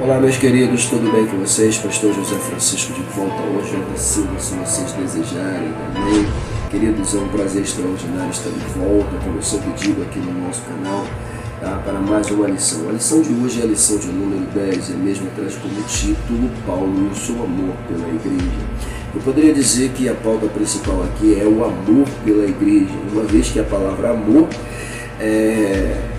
Olá, meus queridos, tudo bem com vocês? Pastor José Francisco de volta hoje ao Silva, se vocês desejarem, amém? Queridos, é um prazer extraordinário estar de volta, como eu sempre digo aqui no nosso canal, tá? Para mais uma lição. A lição de hoje é a lição de número 10, e mesmo traz como título Paulo e o seu amor pela igreja. Eu poderia dizer que a pauta principal aqui é o amor pela igreja, uma vez que a palavra amor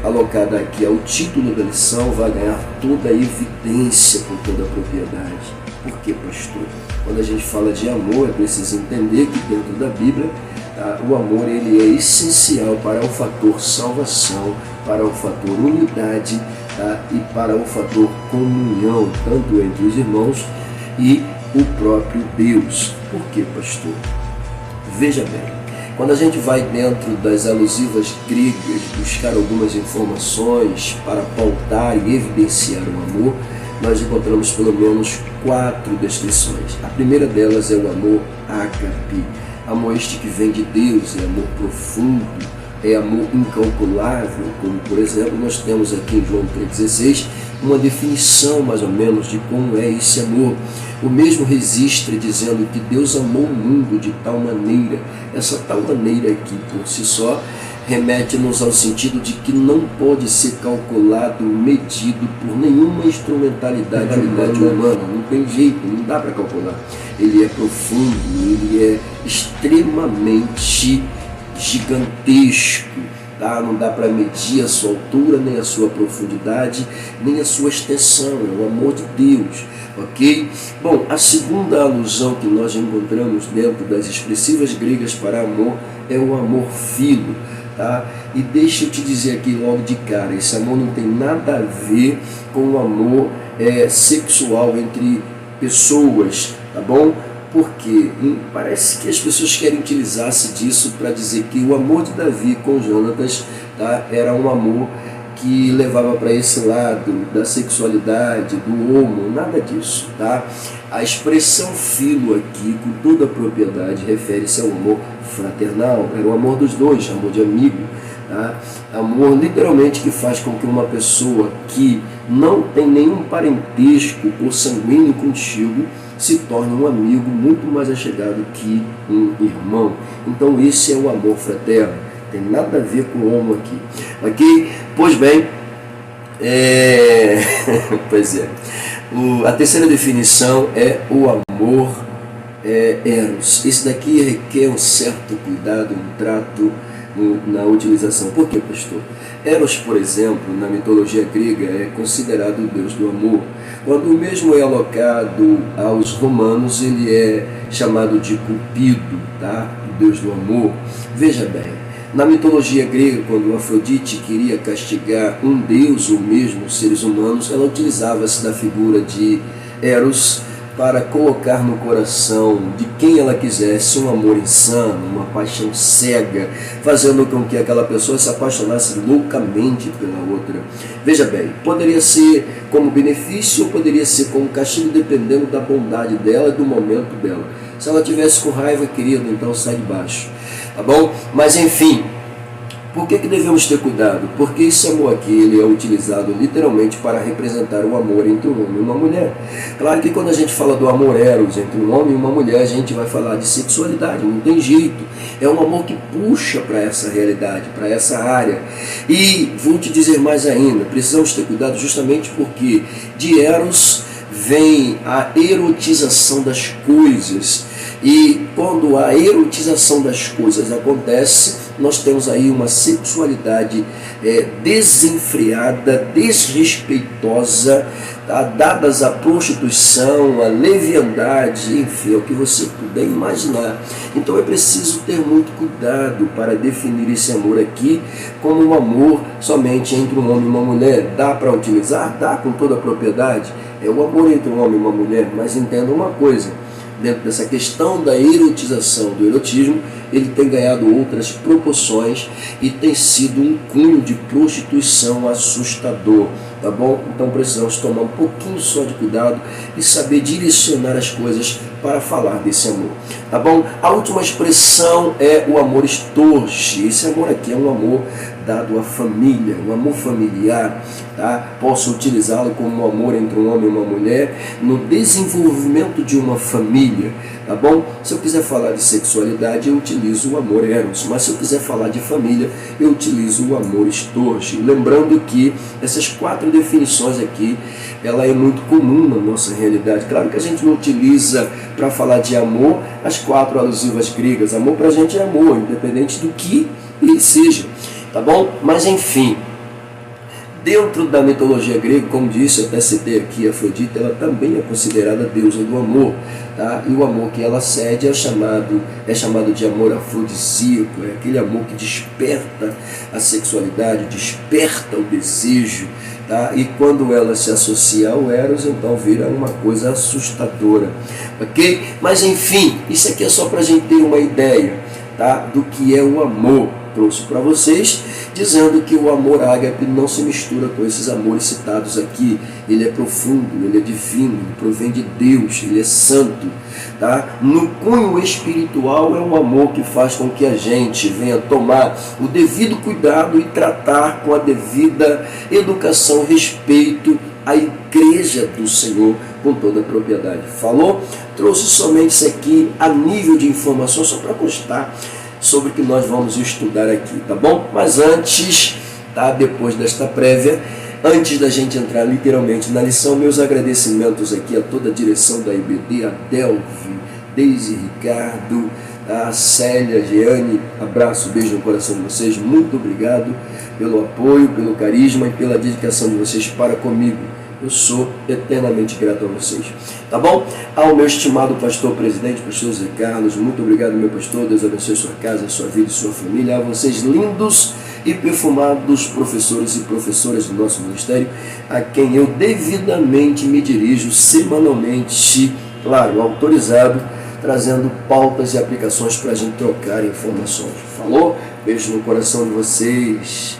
alocada aqui ao título da lição, vai ganhar toda a evidência com toda a propriedade. Por quê, pastor? Quando a gente fala de amor, é preciso entender que dentro da Bíblia, o amor ele é essencial para o fator salvação, para o fator unidade, e para o fator comunhão, tanto entre os irmãos e o próprio Deus. Por quê, pastor? Veja bem. Quando a gente vai dentro das alusivas gregas buscar algumas informações para pautar e evidenciar o amor, nós encontramos pelo menos 4 descrições. A primeira delas é o amor ágape, amor este que vem de Deus, é amor profundo, é amor incalculável, como por exemplo nós temos aqui em João 3,16 uma definição mais ou menos de como é esse amor. O mesmo registra dizendo que Deus amou o mundo de tal maneira. Essa tal maneira aqui por si só remete-nos ao sentido de que não pode ser calculado, medido por nenhuma instrumentalidade humana. Não tem jeito, não dá para calcular. Ele é profundo, ele é extremamente gigantesco. Não dá para medir a sua altura, nem a sua profundidade, nem a sua extensão. É o amor de Deus, ok? Bom, a segunda alusão que nós encontramos dentro das expressivas gregas para amor é o amor filo, tá? E deixa eu te dizer aqui logo de cara, esse amor não tem nada a ver com o amor sexual entre pessoas, tá bom? Porque parece que as pessoas querem utilizar-se disso para dizer que o amor de Davi com Jonatas, era um amor que levava para esse lado da sexualidade, do homo, nada disso. A expressão filo aqui, com toda a propriedade, refere-se ao amor fraternal, era o amor dos dois, amor de amigo. Amor literalmente que faz com que uma pessoa que não tem nenhum parentesco ou sanguíneo contigo se torne um amigo muito mais achegado que um irmão. Então esse é o amor fraterno, tem nada a ver com o homo aqui, ok? Pois bem, a terceira definição é o amor eros. Esse daqui requer um certo cuidado, um trato na utilização. Por quê, pastor? Eros, por exemplo, na mitologia grega é considerado o deus do amor. Quando o mesmo é alocado aos romanos, ele é chamado de Cupido, o deus do amor. Veja bem, na mitologia grega, quando Afrodite queria castigar um deus ou mesmo os seres humanos, ela utilizava-se da figura de Eros para colocar no coração de quem ela quisesse um amor insano, uma paixão cega, fazendo com que aquela pessoa se apaixonasse loucamente pela outra. Veja bem, poderia ser como benefício ou poderia ser como castigo, dependendo da bondade dela e do momento dela. Se ela tivesse com raiva, querido, então sai de baixo, tá bom? Mas enfim, por que devemos ter cuidado? Porque esse amor aqui ele é utilizado literalmente para representar o amor entre um homem e uma mulher. Claro que quando a gente fala do amor eros entre um homem e uma mulher, a gente vai falar de sexualidade, não tem jeito. É um amor que puxa para essa realidade, para essa área. E vou te dizer mais ainda, precisamos ter cuidado justamente porque de eros vem a erotização das coisas. E quando a erotização das coisas acontece, nós temos aí uma sexualidade desenfreada, desrespeitosa, dadas à prostituição, à leviandade, enfim, o que você puder imaginar. Então é preciso ter muito cuidado para definir esse amor aqui como um amor somente entre um homem e uma mulher. Dá para utilizar? Dá, com toda a propriedade. É o amor entre um homem e uma mulher, mas entenda uma coisa. Dentro dessa questão da erotização, do erotismo, ele tem ganhado outras proporções e tem sido um cunho de prostituição assustador, tá bom? Então precisamos tomar um pouquinho só de cuidado e saber direcionar as coisas para falar desse amor, tá bom? A última expressão é o amor estorge. Esse amor aqui é um amor dado à família, o amor familiar, tá? Posso utilizá-lo como um amor entre um homem e uma mulher, no desenvolvimento de uma família, tá bom? Se eu quiser falar de sexualidade, eu utilizo o amor eros, mas se eu quiser falar de família, eu utilizo o amor storge. Lembrando que essas 4 definições aqui, ela é muito comum na nossa realidade. Claro que a gente não utiliza para falar de amor as 4 alusivas gregas. Amor para a gente é amor, independente do que ele seja, tá bom? Mas enfim, dentro da mitologia grega, como disse, até citei aqui, Afrodite, ela também é considerada deusa do amor, tá? E o amor que ela cede é chamado de amor afrodisíaco, é aquele amor que desperta a sexualidade, desperta o desejo, tá? E quando ela se associa ao eros, então vira uma coisa assustadora, ok? Mas enfim, isso aqui é só para a gente ter uma ideia, tá? Do que é o amor. Trouxe para vocês, dizendo que o amor ágape não se mistura com esses amores citados aqui. Ele é profundo, ele é divino, ele provém de Deus, ele é santo, tá? No cunho espiritual é um amor que faz com que a gente venha tomar o devido cuidado e tratar com a devida educação, respeito à igreja do Senhor com toda a propriedade. Falou? Trouxe somente isso aqui a nível de informação, só para constar sobre o que nós vamos estudar aqui, tá bom? Mas antes, tá? Depois desta prévia, antes da gente entrar literalmente na lição, meus agradecimentos aqui a toda a direção da IBD, a Delvi, Deise, Ricardo, a Célia, Jeane, abraço, beijo no coração de vocês, muito obrigado pelo apoio, pelo carisma e pela dedicação de vocês para comigo. Eu sou eternamente grato a vocês, tá bom? Ao meu estimado pastor presidente, pastor Zé Carlos, muito obrigado, meu pastor, Deus abençoe sua casa, sua vida e sua família. A vocês lindos e perfumados professores e professoras do nosso ministério, a quem eu devidamente me dirijo semanalmente, claro, autorizado, trazendo pautas e aplicações para a gente trocar informações. Falou? Beijo no coração de vocês.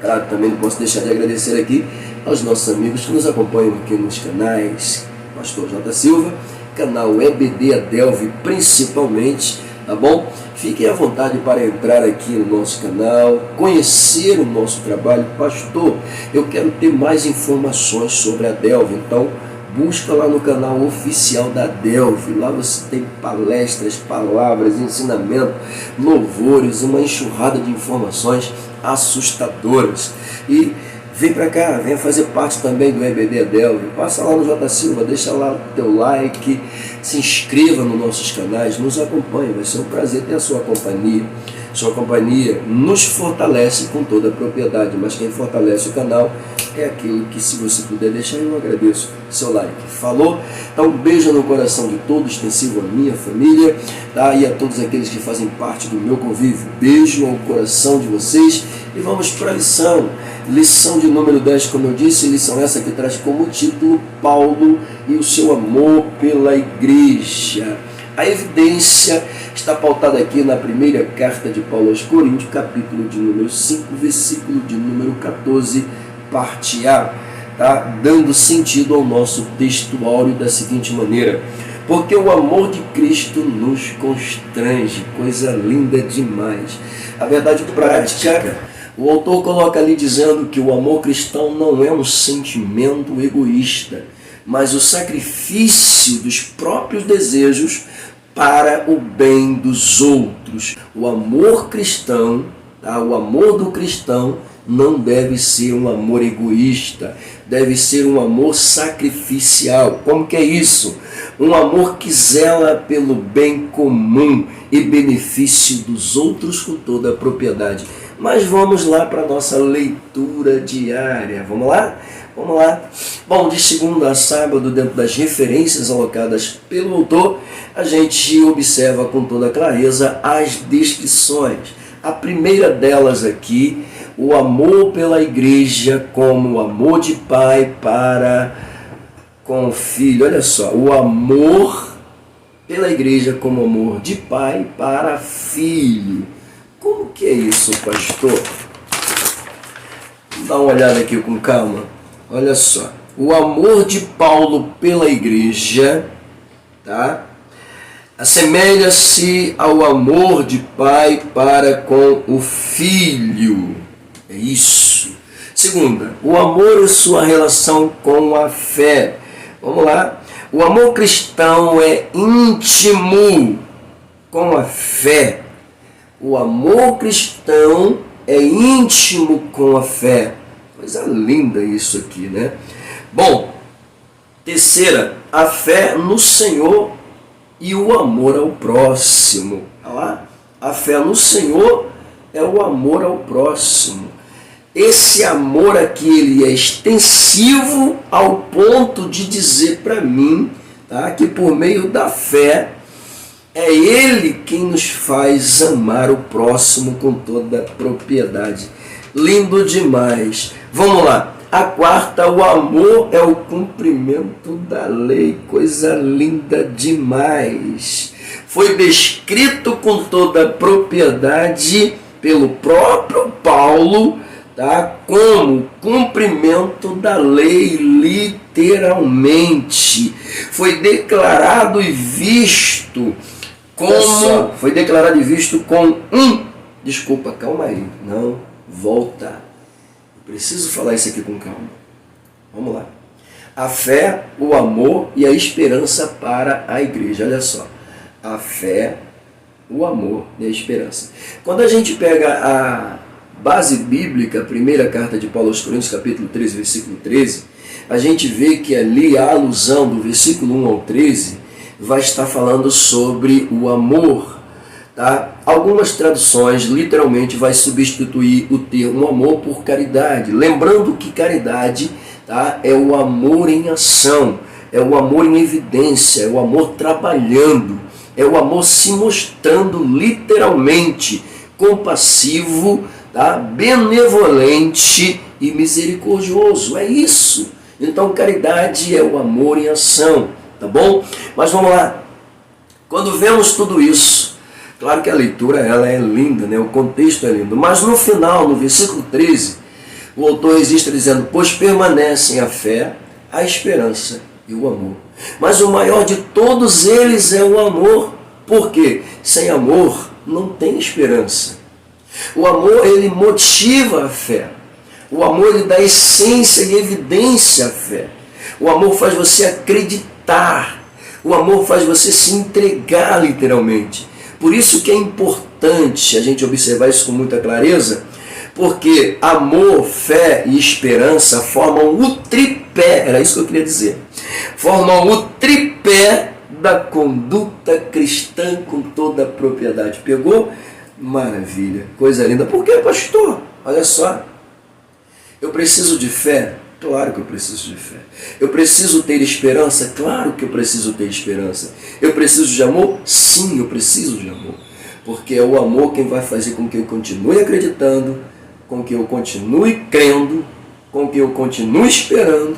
Claro, também não posso deixar de agradecer aqui aos nossos amigos que nos acompanham aqui nos canais Pastor J. Silva, canal EBD Adelvi principalmente, tá bom? Fiquem à vontade para entrar aqui no nosso canal, conhecer o nosso trabalho. Pastor, eu quero ter mais informações sobre a Adelvi, então busca lá no canal oficial da Adelvi. Lá você tem palestras, palavras, ensinamento, louvores, uma enxurrada de informações assustadoras. E vem para cá, venha fazer parte também do EBD Adelvi. Passa lá no J. Silva, deixa lá o teu like, se inscreva nos nossos canais, nos acompanhe, vai ser um prazer ter a sua companhia. Sua companhia nos fortalece com toda a propriedade, mas quem fortalece o canal é aquilo que, se você puder deixar, eu agradeço seu like. Falou? Então, um beijo no coração de todos, extensivo à minha família, tá? E a todos aqueles que fazem parte do meu convívio. Beijo ao coração de vocês e vamos para a lição. Lição de número 10, como eu disse, lição essa que traz como título Paulo e o seu amor pela igreja. A evidência está pautada aqui na primeira carta de Paulo aos Coríntios, capítulo de número 5, versículo de número 14, parte A, tá? Dando sentido ao nosso textuário da seguinte maneira: porque o amor de Cristo nos constrange, coisa linda demais. A verdade prática, o autor coloca ali dizendo que o amor cristão não é um sentimento egoísta, mas o sacrifício dos próprios desejos para o bem dos outros. O amor cristão, tá? O amor do cristão não deve ser um amor egoísta, deve ser um amor sacrificial. Como que é isso? Um amor que zela pelo bem comum e benefício dos outros com toda a propriedade. Mas vamos lá para a nossa leitura diária. Vamos lá? Vamos lá. Bom, de segunda a sábado, dentro das referências alocadas pelo autor, a gente observa com toda clareza as descrições. A primeira delas aqui, o amor pela igreja como o amor de pai para com o filho. Olha só, o amor pela igreja como amor de pai para filho. Como que é isso, pastor? Dá uma olhada aqui com calma. Olha só, o amor de Paulo pela igreja, tá? Assemelha-se ao amor de pai para com o filho. É isso. Segunda, o amor e sua relação com a fé. Vamos lá. O amor cristão é íntimo com a fé. O amor cristão é íntimo com a fé. Coisa linda isso aqui, né? Bom, terceira, a fé no Senhor e o amor ao próximo. Olha lá. A fé no Senhor é o amor ao próximo. Esse amor aqui, ele é extensivo ao ponto de dizer para mim, tá, que por meio da fé é Ele quem nos faz amar o próximo com toda a propriedade. Lindo demais. Vamos lá. A quarta, o amor é o cumprimento da lei. Coisa linda demais. Foi descrito com toda a propriedade pelo próprio Paulo, tá, como cumprimento da lei, literalmente. Foi declarado e visto como... Foi declarado e visto com Desculpa, calma aí. Não, volta. Preciso falar isso aqui com calma. Vamos lá. A fé, o amor e a esperança para a igreja. Olha só. A fé, o amor e a esperança. Quando a gente pega a base bíblica, a primeira carta de Paulo aos Coríntios, capítulo 13, versículo 13, a gente vê que ali a alusão do versículo 1 ao 13 vai estar falando sobre o amor. Tá? Algumas traduções literalmente vai substituir o termo amor por caridade, lembrando que caridade, tá, é o amor em ação, é o amor em evidência, é o amor trabalhando, é o amor se mostrando literalmente compassivo, tá, benevolente e misericordioso. É isso. Então caridade é o amor em ação, tá bom? Mas vamos lá. Quando vemos tudo isso, claro que a leitura ela é linda, né? O contexto é lindo. Mas no final, no versículo 13, o autor registra dizendo: pois permanecem a fé, a esperança e o amor. Mas o maior de todos eles é o amor. Por quê? Sem amor não tem esperança. O amor, ele motiva a fé. O amor, ele dá essência e evidência à fé. O amor faz você acreditar. O amor faz você se entregar literalmente. Por isso que é importante a gente observar isso com muita clareza, porque amor, fé e esperança formam o tripé, era isso que eu queria dizer, formam o tripé da conduta cristã com toda a propriedade. Pegou? Maravilha, coisa linda. Por quê, pastor? Olha só, eu preciso de fé? Claro que eu preciso de fé. Eu preciso ter esperança? Claro que eu preciso ter esperança. Eu preciso de amor? Sim, eu preciso de amor. Porque é o amor quem vai fazer com que eu continue acreditando, com que eu continue crendo, com que eu continue esperando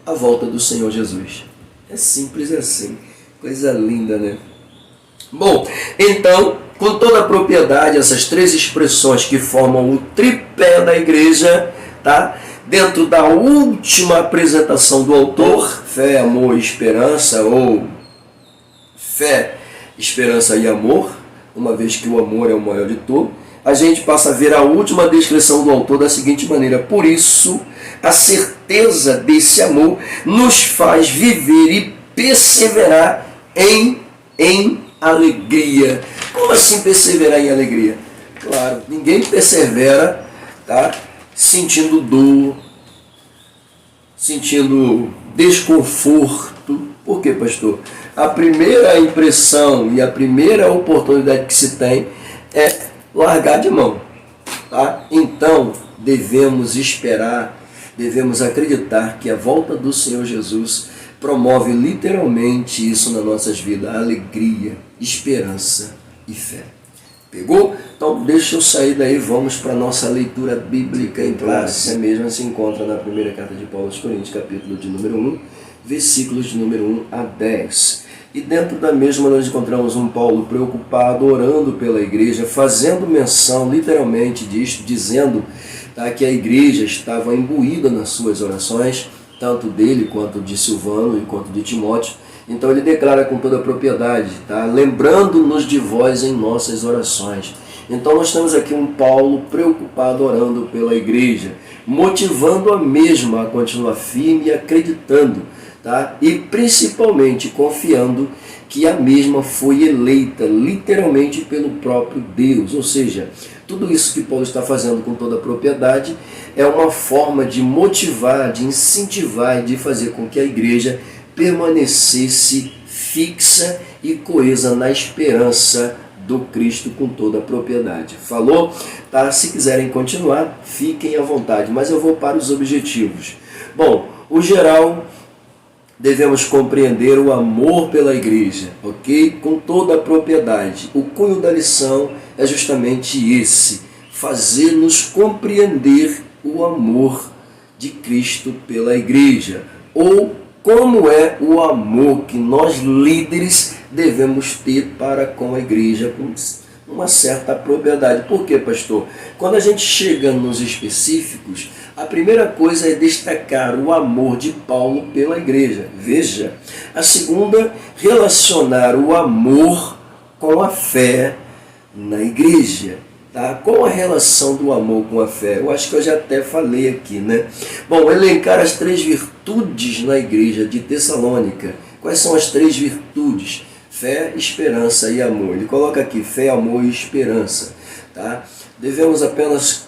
a volta do Senhor Jesus. É simples assim. Coisa linda, né? Bom, então, com toda a propriedade, essas três expressões que formam o tripé da igreja, tá? Dentro da última apresentação do autor, fé, amor e esperança, ou fé, esperança e amor, uma vez que o amor é o maior de todos, a gente passa a ver a última descrição do autor da seguinte maneira: por isso, a certeza desse amor nos faz viver e perseverar em alegria. Como assim perseverar em alegria? Claro, ninguém persevera, tá, sentindo dor, sentindo desconforto. Por quê, pastor? A primeira impressão e a primeira oportunidade que se tem é largar de mão, tá? Então, devemos esperar, devemos acreditar que a volta do Senhor Jesus promove literalmente isso nas nossas vidas: alegria, esperança e fé. Pegou? Então deixa eu sair daí, vamos para a nossa leitura bíblica em classe. A mesma se encontra na primeira carta de Paulo aos Coríntios, capítulo de número 1, versículos de número 1 a 10. E dentro da mesma nós encontramos um Paulo preocupado, orando pela igreja, fazendo menção literalmente disto, dizendo, tá, que a igreja estava imbuída nas suas orações, tanto dele quanto de Silvano e quanto de Timóteo. Então ele declara com toda a propriedade, tá? Lembrando-nos de vós em nossas orações. Então nós temos aqui um Paulo preocupado orando pela igreja, motivando a mesma a continuar firme e acreditando, tá? E principalmente confiando que a mesma foi eleita literalmente pelo próprio Deus. Ou seja, tudo isso que Paulo está fazendo com toda a propriedade é uma forma de motivar, de incentivar e de fazer com que a igreja permanecesse fixa e coesa na esperança do Cristo com toda a propriedade. Falou? Tá? Se quiserem continuar, fiquem à vontade, mas eu vou para os objetivos. Bom, o geral, devemos compreender o amor pela igreja, ok? Com toda a propriedade. O cunho da lição é justamente esse, fazer-nos compreender o amor de Cristo pela igreja, ou como é o amor que nós líderes devemos ter para com a igreja com uma certa propriedade. Por quê, pastor? Quando a gente chega nos específicos, a primeira coisa é destacar o amor de Paulo pela igreja. Veja. A segunda, relacionar o amor com a fé na igreja. Tá? Qual a relação do amor com a fé? Eu acho que eu já até falei aqui, né? Bom, elencar as 3 virtudes na igreja de Tessalônica. Quais são as 3 virtudes? Fé, esperança e amor. Ele coloca aqui fé, amor e esperança. Tá? Devemos apenas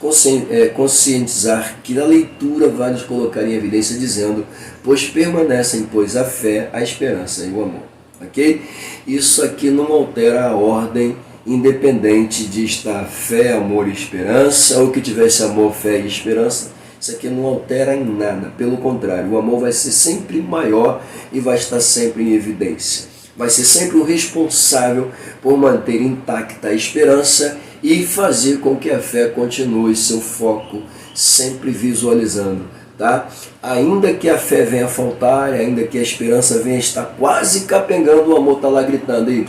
conscientizar que na leitura vai nos colocar em evidência dizendo: pois permanecem, pois, a fé, a esperança e o amor. Ok? Isso aqui não altera a ordem, independente de estar fé, amor e esperança, ou que tivesse amor, fé e esperança. Isso aqui não altera em nada. Pelo contrário, o amor vai ser sempre maior e vai estar sempre em evidência. Vai ser sempre o responsável por manter intacta a esperança e fazer com que a fé continue seu foco, sempre visualizando. Tá? Ainda que a fé venha a faltar, ainda que a esperança venha a estar quase capengando, o amor está lá gritando: aí,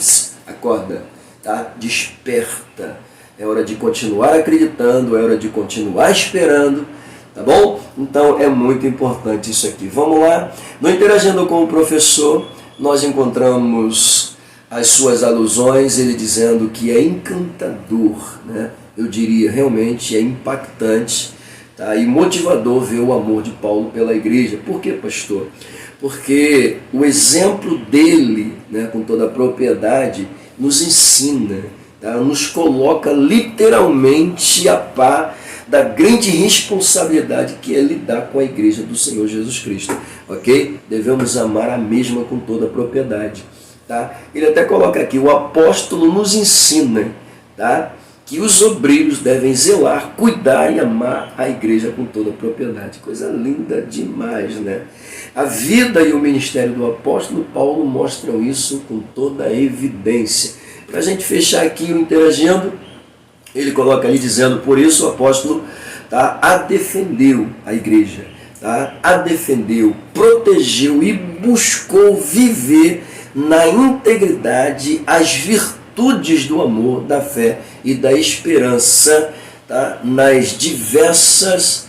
acorda, tá? Desperta. É hora de continuar acreditando, é hora de continuar esperando. Tá bom? Então é muito importante isso aqui. Vamos lá. No Interagindo com o Professor, nós encontramos as suas alusões, ele dizendo que é encantador, né? Eu diria realmente é impactante, tá? E motivador ver o amor de Paulo pela igreja. Por quê, pastor? Porque o exemplo dele, né, com toda a propriedade, nos ensina, tá? Nos coloca literalmente a par da grande responsabilidade que é lidar com a igreja do Senhor Jesus Cristo, ok? Devemos amar a mesma com toda a propriedade, tá? Ele até coloca aqui: o apóstolo nos ensina, tá, que os obreiros devem zelar, cuidar e amar a igreja com toda a propriedade. Coisa linda demais, né? A vida e o ministério do apóstolo Paulo mostram isso com toda a evidência. Para a gente fechar aqui o Interagindo, ele coloca ali dizendo: por isso o apóstolo, tá, a defendeu a igreja, tá? A defendeu, protegeu e buscou viver na integridade as virtudes do amor, da fé e da esperança, tá? Nas diversas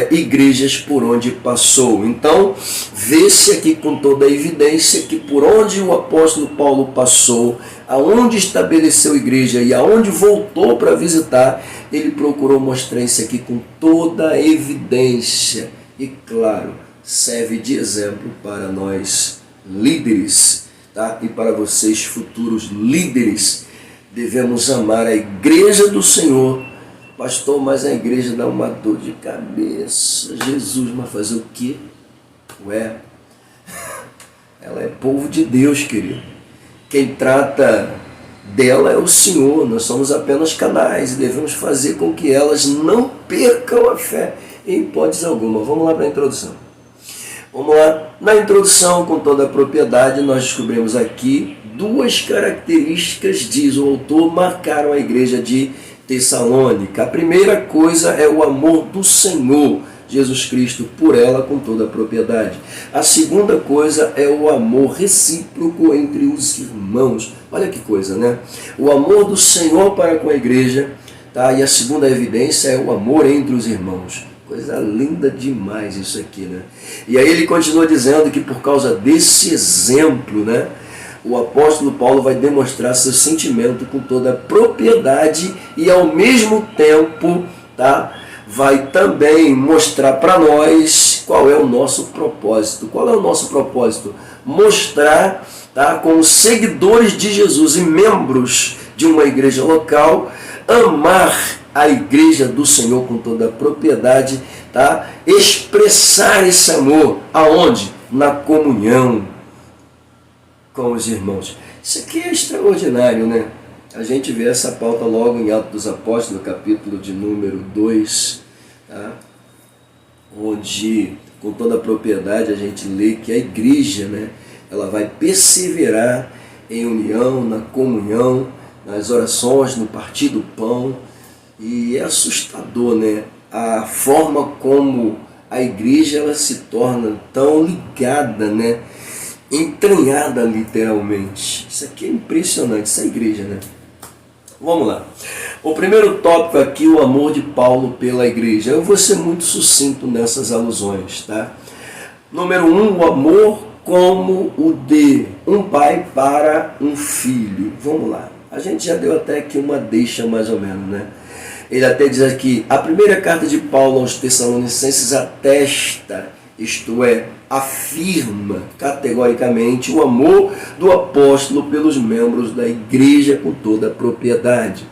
igrejas por onde passou. Então, vê-se aqui com toda a evidência que por onde o apóstolo Paulo passou, aonde estabeleceu igreja e aonde voltou para visitar, ele procurou mostrar isso aqui com toda a evidência. E claro, serve de exemplo para nós líderes, tá? E para vocês futuros líderes. Devemos amar a igreja do Senhor. Pastor, mas a igreja dá uma dor de cabeça. Jesus, mas fazer o quê? Ué, ela é povo de Deus, querido. Quem trata dela é o Senhor. Nós somos apenas canais e devemos fazer com que elas não percam a fé em hipótese alguma. Vamos lá para a introdução. Vamos lá. Na introdução, com toda a propriedade, nós descobrimos aqui 2 características, diz o autor, marcaram a igreja de Tessalônica. A primeira coisa é o amor do Senhor Jesus Cristo por ela com toda a propriedade. A segunda coisa é o amor recíproco entre os irmãos. Olha que coisa, né? O amor do Senhor para com a igreja, tá? E a segunda evidência é o amor entre os irmãos. Coisa linda demais isso aqui, né? E aí ele continua dizendo que por causa desse exemplo, né, o apóstolo Paulo vai demonstrar seu sentimento com toda a propriedade e ao mesmo tempo, tá, vai também mostrar para nós qual é o nosso propósito. Qual é o nosso propósito? Mostrar, tá, como seguidores de Jesus e membros de uma igreja local, amar a igreja do Senhor com toda a propriedade, tá? Expressar esse amor aonde? Na comunhão com os irmãos. Isso aqui é extraordinário, né? A gente vê essa pauta logo em Atos dos Apóstolos, no capítulo de número 2, tá? Onde, com toda a propriedade, a gente lê que a igreja, né, ela vai perseverar em união, na comunhão, nas orações, no partir do pão. E é assustador, né? A forma como a igreja ela se torna tão ligada, né? Entranhada literalmente. Isso aqui é impressionante, essa igreja, né? Vamos lá. O primeiro tópico aqui, o amor de Paulo pela igreja. Eu vou ser muito sucinto nessas alusões, tá? Número 1, o amor como o de um pai para um filho. Vamos lá. A gente já deu até aqui uma deixa mais ou menos, né? Ele até diz aqui, a primeira carta de Paulo aos Tessalonicenses atesta, isto é, afirma categoricamente o amor do apóstolo pelos membros da igreja com toda a propriedade.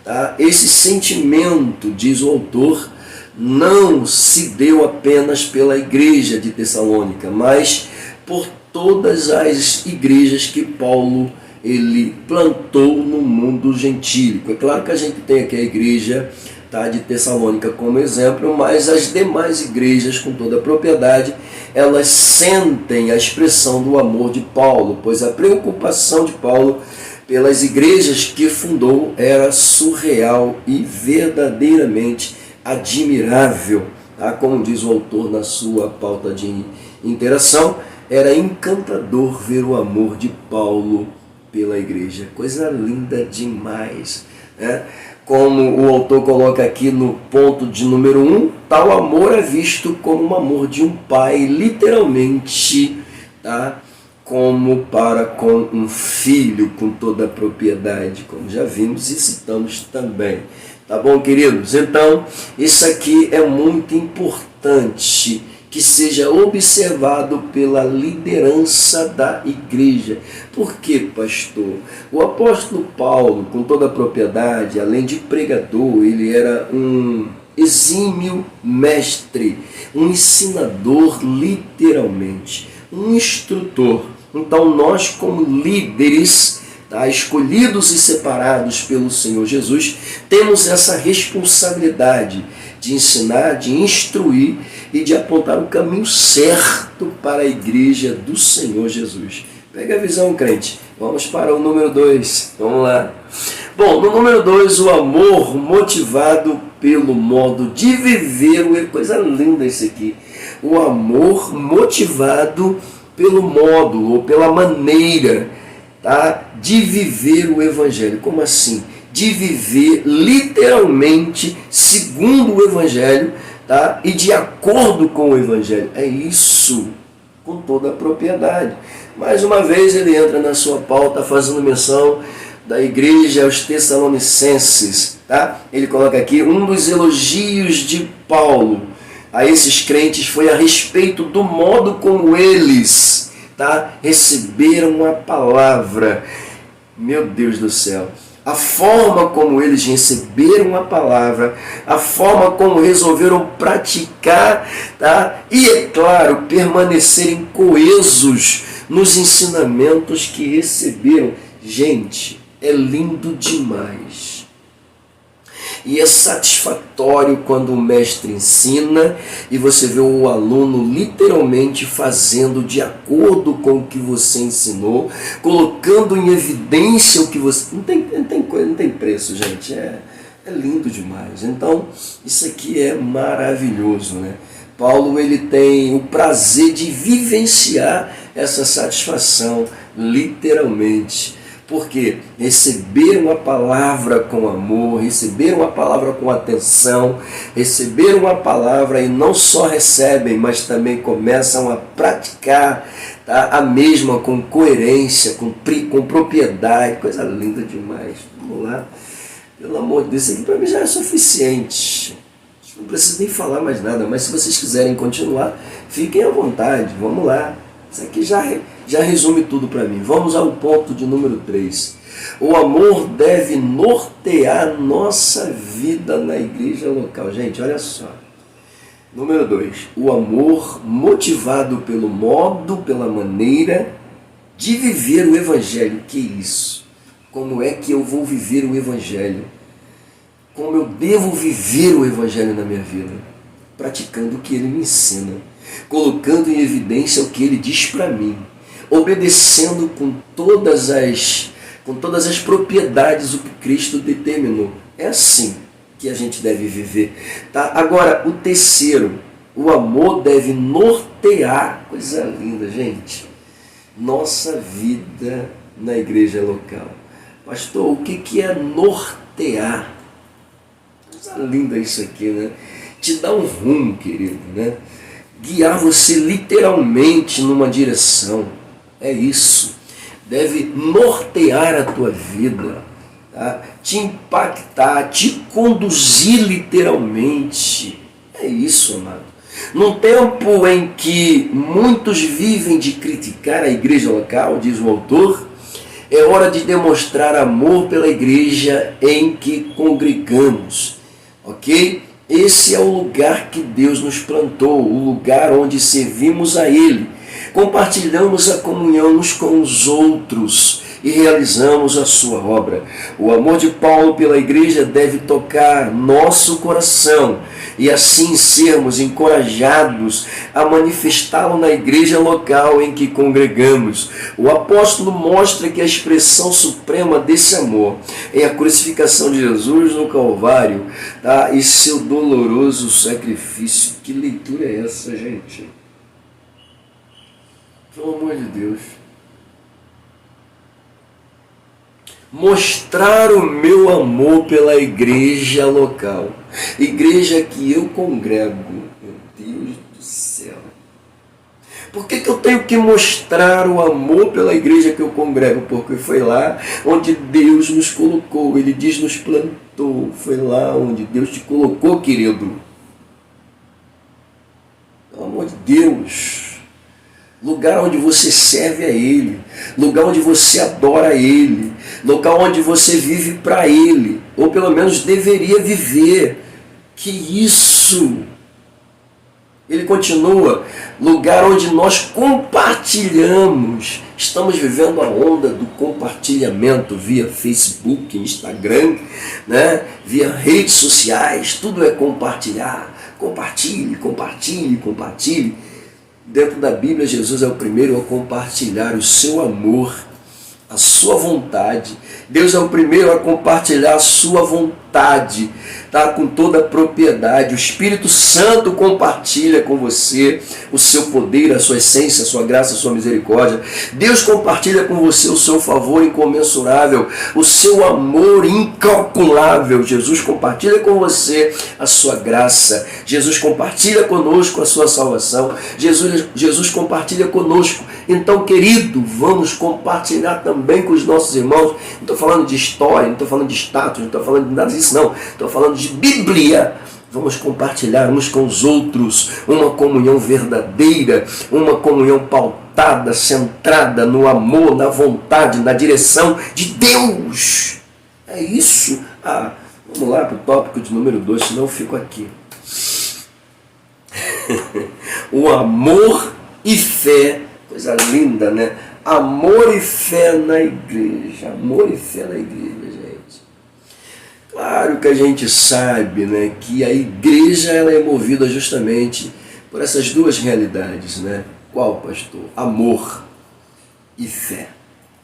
Tá? Esse sentimento, diz o autor, não se deu apenas pela igreja de Tessalônica, mas por todas as igrejas que Paulo ele plantou no mundo gentílico. É claro que a gente tem aqui a igreja, tá, de Tessalônica como exemplo, mas as demais igrejas, com toda a propriedade, elas sentem a expressão do amor de Paulo, pois a preocupação de Paulo pelas igrejas que fundou era surreal e verdadeiramente admirável. Tá? Como diz o autor na sua pauta de interação, era encantador ver o amor de Paulo pela igreja. Coisa linda demais, né? Como o autor coloca aqui no ponto de número 1, tal amor é visto como um amor de um pai, literalmente, tá? Como para com um filho, com toda a propriedade, como já vimos e citamos também. Tá bom, queridos? Então, isso aqui é muito importante que seja observado pela liderança da igreja. Por quê, pastor? O apóstolo Paulo, com toda a propriedade, além de pregador, ele era um exímio mestre, um ensinador literalmente, um instrutor. Então nós, como líderes, tá, escolhidos e separados pelo Senhor Jesus, temos essa responsabilidade de ensinar, de instruir e de apontar o caminho certo para a igreja do Senhor Jesus. Pega a visão, crente. Vamos para o número 2. Vamos lá. Bom, no número 2, o amor motivado pelo modo de viver. Coisa linda isso aqui. O amor motivado pelo modo ou pela maneira, tá, de viver o evangelho. Como assim? De viver literalmente segundo o evangelho, tá? E de acordo com o evangelho. É isso, com toda a propriedade. Mais uma vez ele entra na sua pauta fazendo menção da igreja aos Tessalonicenses, tá? Ele coloca aqui, um dos elogios de Paulo a esses crentes foi a respeito do modo como eles, tá, receberam a palavra. Meu Deus do céu! A forma como eles receberam a palavra, a forma como resolveram praticar, tá? E, é claro, permanecerem coesos nos ensinamentos que receberam. Gente, é lindo demais. E é satisfatório quando o mestre ensina e você vê o aluno literalmente fazendo de acordo com o que você ensinou, colocando em evidência o que você... Não tem preço, gente. É lindo demais. Então, isso aqui é maravilhoso, né? Paulo, ele tem o prazer de vivenciar essa satisfação literalmente. Porque receberam a palavra com amor, receberam a palavra com atenção, receberam a palavra e não só recebem, mas também começam a praticar, tá, a mesma com coerência, com propriedade. Coisa linda demais. Vamos lá. Pelo amor de Deus, isso aqui para mim já é suficiente. Não preciso nem falar mais nada, mas se vocês quiserem continuar, fiquem à vontade. Vamos lá. Isso aqui já resume tudo para mim. Vamos ao ponto de número 3. O amor deve nortear nossa vida na igreja local. Gente, olha só. Número 2. O amor motivado pelo modo, pela maneira de viver o Evangelho. Que isso? Como é que eu vou viver o Evangelho? Como eu devo viver o Evangelho na minha vida? Praticando o que ele me ensina, colocando em evidência o que ele diz para mim, obedecendo com todas as propriedades o que Cristo determinou. É assim que a gente deve viver. Tá? Agora, o terceiro, o amor deve nortear, coisa linda, gente, nossa vida na igreja local. Pastor, o que é nortear? Coisa linda isso aqui, né? Te dá um rumo, querido, né? Guiar você literalmente numa direção. É isso. Deve nortear a tua vida, tá? Te impactar, te conduzir literalmente. É isso, amado. Num tempo em que muitos vivem de criticar a igreja local, diz o autor, é hora de demonstrar amor pela igreja em que congregamos. Ok? Esse é o lugar que Deus nos plantou, o lugar onde servimos a Ele. Compartilhamos a comunhão uns com os outros e realizamos a sua obra. O amor de Paulo pela igreja deve tocar nosso coração e assim sermos encorajados a manifestá-lo na igreja local em que congregamos. O apóstolo mostra que a expressão suprema desse amor é a crucificação de Jesus no Calvário, tá? E seu doloroso sacrifício. Que leitura é essa, gente? Pelo amor de Deus. Mostrar o meu amor pela igreja local. Igreja que eu congrego. Meu Deus do céu. Por que eu tenho que mostrar o amor pela igreja que eu congrego? Porque foi lá onde Deus nos colocou. Ele diz, nos plantou. Foi lá onde Deus te colocou, querido. Pelo amor de Deus. Lugar onde você serve a Ele, lugar onde você adora a Ele, lugar onde você vive para Ele, ou pelo menos deveria viver. Que isso? Ele continua, lugar onde nós compartilhamos. Estamos vivendo a onda do compartilhamento via Facebook, Instagram, né? Via redes sociais, tudo é compartilhar. Compartilhe, compartilhe, compartilhe. Dentro da Bíblia, Jesus é o primeiro a compartilhar o seu amor, a sua vontade. Deus é o primeiro a compartilhar a sua vontade, tá? Com toda a propriedade. O Espírito Santo compartilha com você o seu poder, a sua essência, a sua graça, a sua misericórdia. Deus compartilha com você o seu favor incomensurável, o seu amor incalculável. Jesus compartilha com você a sua graça. Jesus compartilha conosco a sua salvação. Jesus compartilha conosco. Então, querido, vamos compartilhar também com os nossos irmãos. Não estou falando de história, não estou falando de status, não estou falando de nada disso, não. Estou falando de Bíblia. Vamos compartilhar uns com os outros uma comunhão verdadeira, uma comunhão pautada, centrada no amor, na vontade, na direção de Deus. É isso. Vamos lá para o tópico de número 2, senão eu fico aqui. O amor e fé. Coisa linda, né? Amor e fé na igreja. Amor e fé na igreja, gente. Claro que a gente sabe, né, que a igreja ela é movida justamente por essas duas realidades, né? Qual, pastor? Amor e fé.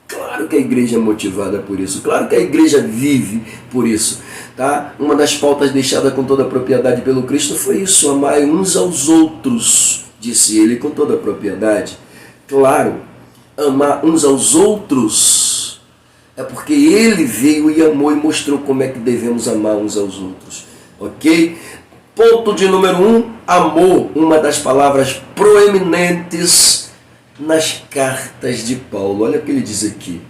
Claro que a igreja é motivada por isso. Claro que a igreja vive por isso. Tá? Uma das pautas deixadas com toda a propriedade pelo Cristo foi isso. Amai uns aos outros, disse ele com toda a propriedade. Claro, amar uns aos outros É porque ele veio e amou e mostrou como é que devemos amar uns aos outros. Ok? Ponto de número 1, amor, uma das palavras proeminentes nas cartas de Paulo. Olha o que ele diz aqui.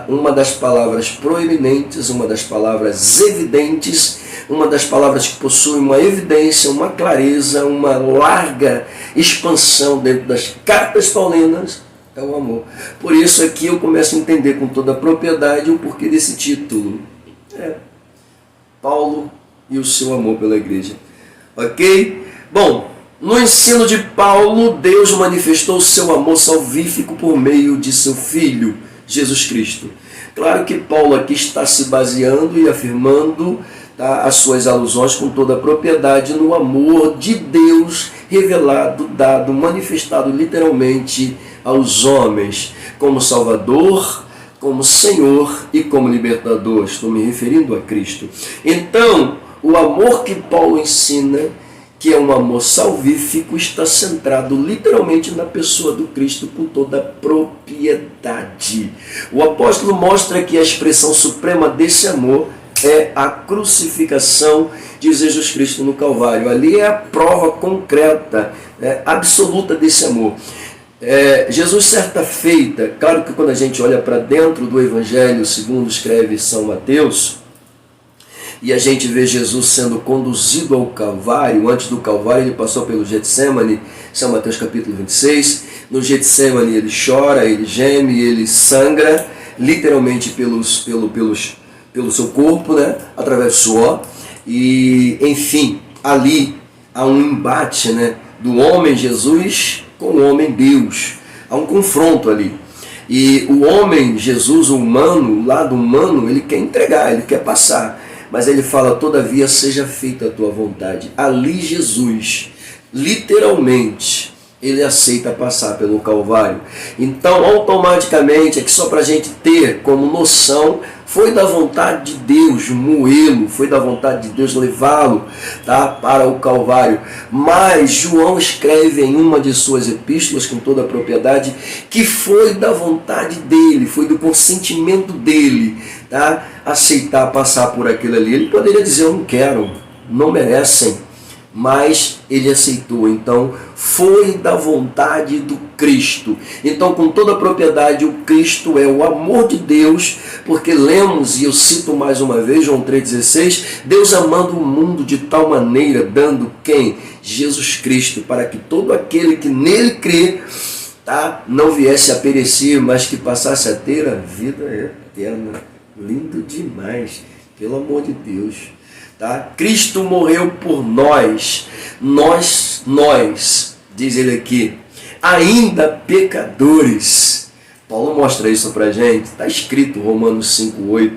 Uma das palavras proeminentes, uma das palavras evidentes, uma das palavras que possui uma evidência, uma clareza, uma larga expansão dentro das cartas paulinas, é o amor. Por isso aqui eu começo a entender com toda a propriedade o porquê desse título. Paulo e o seu amor pela igreja. Ok? Bom, no ensino de Paulo, Deus manifestou o seu amor salvífico por meio de seu Filho, Jesus Cristo. Claro que Paulo aqui está se baseando e afirmando as suas alusões com toda a propriedade no amor de Deus revelado, dado, manifestado literalmente aos homens, como Salvador, como Senhor e como Libertador. Estou me referindo a Cristo. Então, o amor que Paulo ensina, que é um amor salvífico, está centrado literalmente na pessoa do Cristo com toda a propriedade. O apóstolo mostra que a expressão suprema desse amor é a crucificação de Jesus Cristo no Calvário. Ali é a prova concreta, absoluta desse amor. Jesus, certa feita, claro que quando a gente olha para dentro do Evangelho segundo escreve São Mateus, e a gente vê Jesus sendo conduzido ao Calvário. Antes do Calvário ele passou pelo Getsemane, São Mateus capítulo 26. No Getsemane ele chora, ele geme, ele sangra, literalmente pelo seu corpo, através do suor. E, enfim, ali há um embate, do homem Jesus com o homem Deus. Há um confronto ali. E o homem Jesus, o humano, o lado humano, ele quer entregar, ele quer passar. Mas ele fala, todavia seja feita a tua vontade. Ali Jesus, literalmente, ele aceita passar pelo Calvário. Então, automaticamente, aqui só para a gente ter como noção, foi da vontade de Deus moê-lo, foi da vontade de Deus levá-lo para o Calvário. Mas João escreve em uma de suas epístolas, com toda a propriedade, que foi da vontade dele, foi do consentimento dele, aceitar passar por aquilo ali. Ele poderia dizer, eu não quero, não merecem, mas ele aceitou. Então foi da vontade do Cristo. Então, com toda a propriedade, o Cristo é o amor de Deus, porque lemos, e eu cito mais uma vez João 3,16, Deus amando o mundo de tal maneira, dando quem? Jesus Cristo, para que todo aquele que nele crê não viesse a perecer, mas que passasse a ter a vida eterna. Lindo demais, pelo amor de Deus. Cristo morreu por nós, diz ele aqui, ainda pecadores. Paulo mostra isso para a gente, está escrito Romanos 5,8.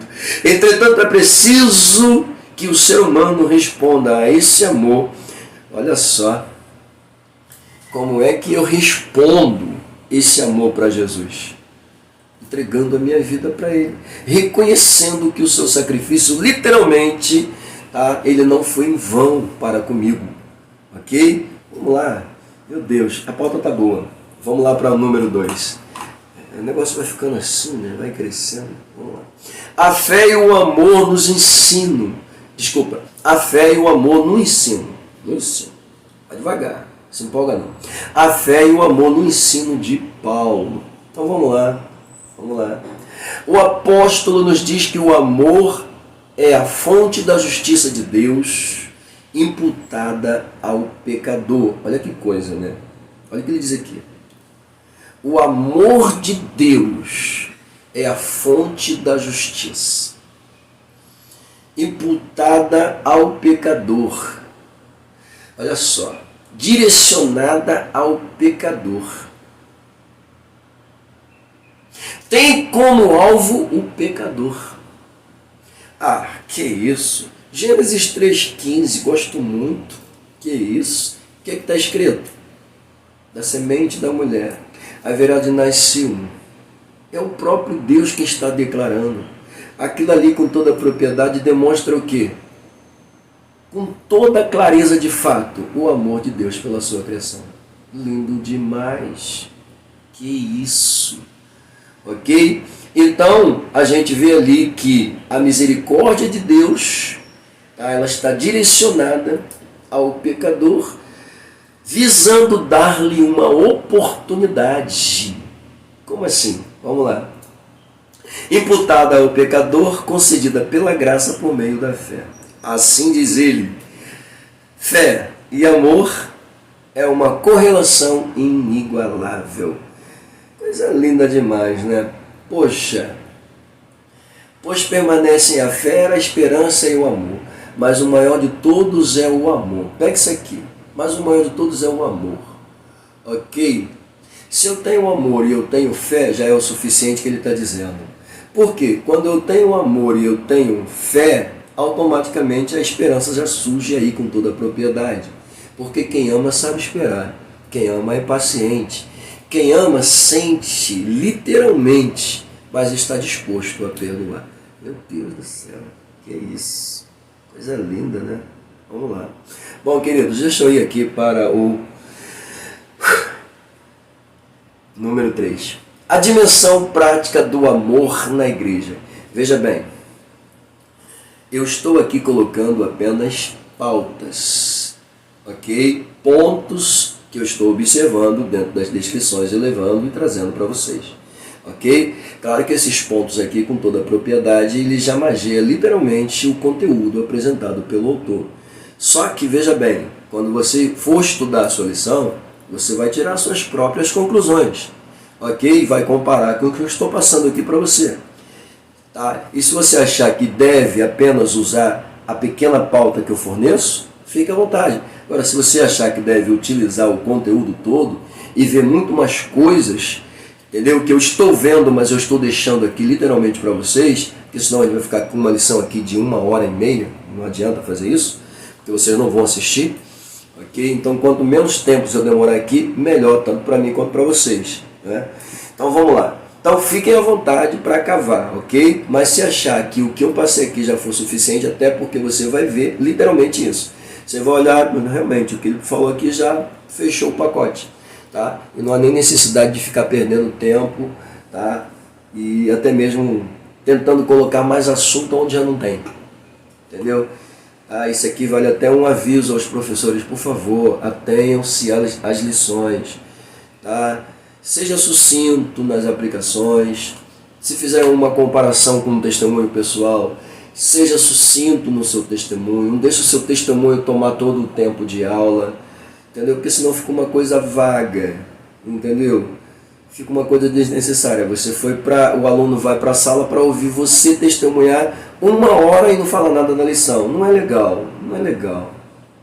Entretanto, é preciso que o ser humano responda a esse amor. Olha só, como é que eu respondo esse amor para Jesus? Entregando a minha vida para Ele, reconhecendo que o seu sacrifício, literalmente, ele não foi em vão para comigo. Ok? Vamos lá. Meu Deus, a pauta está boa. Vamos lá para o número 2. O negócio vai ficando assim, vai crescendo. Vamos lá. A fé e o amor nos ensinam. Desculpa. A fé e o amor no ensino. No ensino. Vai devagar. Se empolga não. A fé e o amor no ensino de Paulo. Então vamos lá. Vamos lá. O apóstolo nos diz que o amor é a fonte da justiça de Deus imputada ao pecador. Olha que coisa, Olha o que ele diz aqui. O amor de Deus é a fonte da justiça imputada ao pecador. Olha só. Direcionada ao pecador. Tem como alvo o pecador. Que isso? Gênesis 3,15, gosto muito. Que isso? O que está escrito? Da semente da mulher haverá de nascer um. É o próprio Deus que está declarando. Aquilo ali com toda a propriedade demonstra o quê? Com toda a clareza de fato, o amor de Deus pela sua criação. Lindo demais. Que isso? Ok? Então, a gente vê ali que a misericórdia de Deus, tá, ela está direcionada ao pecador, visando dar-lhe uma oportunidade. Como assim? Vamos lá. Imputada ao pecador, concedida pela graça por meio da fé. Assim diz ele, fé e amor é uma correlação inigualável. Coisa linda demais, né? Poxa, pois permanecem a fé, a esperança e o amor, mas o maior de todos é o amor. Pega isso aqui, mas o maior de todos é o amor, ok? Se eu tenho amor e eu tenho fé, já é o suficiente que ele está dizendo. Por quê? Quando eu tenho amor e eu tenho fé, automaticamente a esperança já surge aí com toda a propriedade. Porque quem ama sabe esperar, quem ama é paciente, quem ama sente literalmente, mas está disposto a perdoar. Meu Deus do céu, que isso? Coisa linda, né? Vamos lá. Bom, queridos, deixa eu ir aqui para o número 3. A dimensão prática do amor na igreja. Veja bem, eu estou aqui colocando apenas pautas, ok? Pontos que eu estou observando dentro das descrições e levando e trazendo para vocês, ok? Claro que esses pontos aqui, com toda a propriedade, ele já magia literalmente o conteúdo apresentado pelo autor. Só que, veja bem, quando você for estudar a sua lição, você vai tirar suas próprias conclusões, ok? Vai comparar com o que eu estou passando aqui para você. Tá? E se você achar que deve apenas usar a pequena pauta que eu forneço, fique à vontade. Agora, se você achar que deve utilizar o conteúdo todo e ver muito mais coisas, entendeu? Que eu estou vendo, mas eu estou deixando aqui literalmente para vocês, porque senão a gente vai ficar com uma lição aqui de 1h30, não adianta fazer isso, porque vocês não vão assistir, ok? Então, quanto menos tempo eu demorar aqui, melhor, tanto para mim quanto para vocês, né? Então, vamos lá. Então fiquem à vontade para cavar, ok? Mas se achar que o que eu passei aqui já for suficiente, até porque você vai ver literalmente isso. Você vai olhar, realmente, o que ele falou aqui já fechou o pacote, tá? E não há nem necessidade de ficar perdendo tempo, tá? E até mesmo tentando colocar mais assunto onde já não tem, entendeu? Isso aqui vale até um aviso aos professores, por favor, atenham-se às lições, tá? Seja sucinto nas aplicações. Se fizer uma comparação com um testemunho pessoal, seja sucinto no seu testemunho. Não deixe o seu testemunho tomar todo o tempo de aula, entendeu? Porque senão fica uma coisa vaga, entendeu? Fica uma coisa desnecessária. O aluno vai para a sala para ouvir você testemunhar 1h e não fala nada da lição. Não é legal, não é legal,